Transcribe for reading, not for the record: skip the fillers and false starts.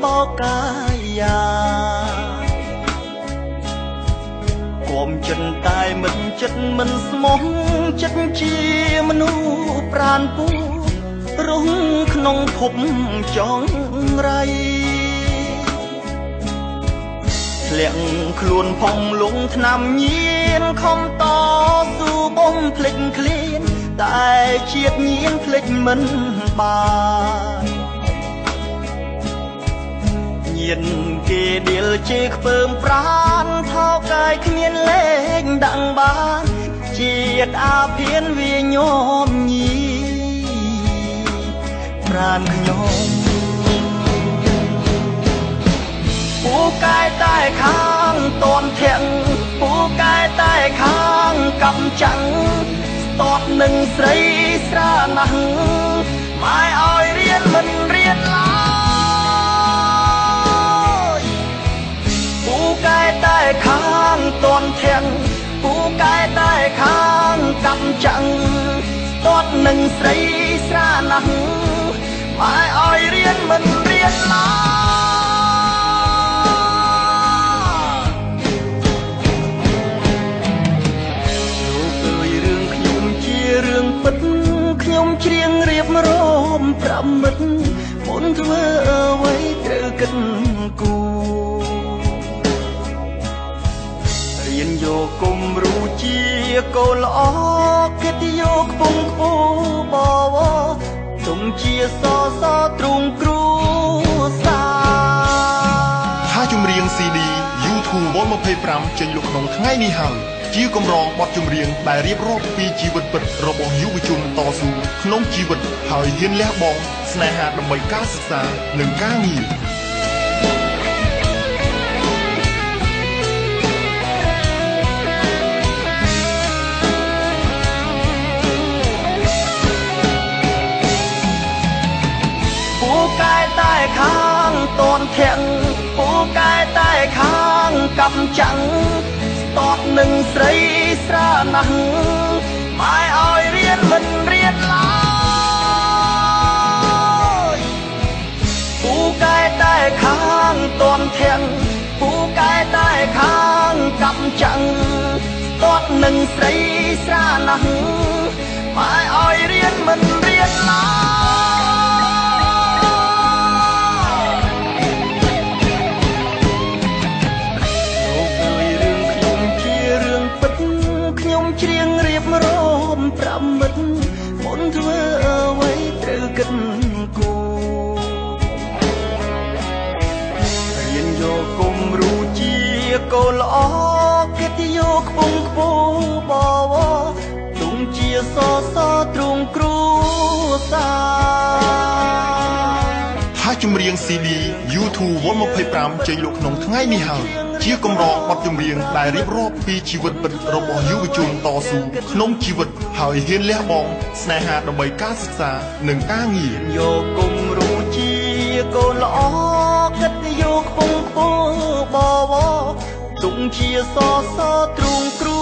បោកាយាគំចិនតែមិនចិត្តមិនស្មោះចិត្តជាមនុស្សប្រានពូរងក្នុងភពចងរៃធ្លាក់ខ្លួនផងលងឆ្នាំញៀនខំតស៊ូបំភ្លេចឃ្លានតែជាតិញៀនភ្លេចមិនបានញៀនគេដៀលជេរខ្ពើមប្រានថោកាយគ្មានលេងដាក់បានជាតិអាភានវាញោមញីប្រានខ្ញុំពូកែតែខាងតនធាក់ពូកែតែខាងកំចាំងតតនឹងស្រីស្រាណាស់ម៉ែឲ្យរៀនមិនរៀនឡើយពូកែតែខាងតនធាក់ពូកែតែខាងកំចាំងតតនឹងស្រីស្រាណាស់ម៉ែឲ្យរៀនមិនរៀនឡើយរឿងពិតខ្ញុំច្រៀងរៀបរមប្រាំមិត្តមុនធ្វើអ្វីត្រូវគិតគូរៀនយកគំរូជាកូនល្អគិតយកខ្ពង់ខ្ពស់បវទុំជាសសទ្រង់គ្រូសាថាចម្រៀង CD YouTube 25ចេញលក់ក្នុងថ្ងៃនេះហើយជាកម្រងបទចម្រៀងដែលរៀបរាប់ពីជីវិតពិតរបស់យុវជនតស៊ូក្នុងជីវិតហើយហ៊ានលះបង់ស្នេហាដើម្បីការសិក្សានិងការងារពូកែតែខាងតនធាក់ពូកែតែខាងកំចាំងតតនឹងស្រីស្រាណាស់ម៉ែឲ្យរៀនមិនរៀនឡើយពូកែតែខាងតនធាក់ពូកែតែខាងកំចាំងតតនឹងស្រីស្រាណាស់ម៉ែឲ្យរៀនមិនរៀនឡើយច្រៀងរៀបរមប្រាំមិត្តមុនធ្វើអ្វីត្រូវគិតគូរៀនយកគំរូជាកូនល្អគិតយកខ្ពង់ខ្ពស់បវទុំជាសសទ្រង់គ្រូសាថាចម្រៀង CD YouTube 25ចេញលក់ក្នុងថ្ងៃនេះហើយជាកម្រងបទចម្រៀងដែលរៀបរាប់ពីជីវិតពិតរបស់យុវជនតស៊ូក្នុងជីវិតហើយហ៊ានលះបង់ស្នេហាដើម្បីការសិក្សានិងការងារយកគំរូជាកូនល្អគិតយកខ្ពង់ខ្ពស់បវទុំជាសសទ្រង់គ្រូ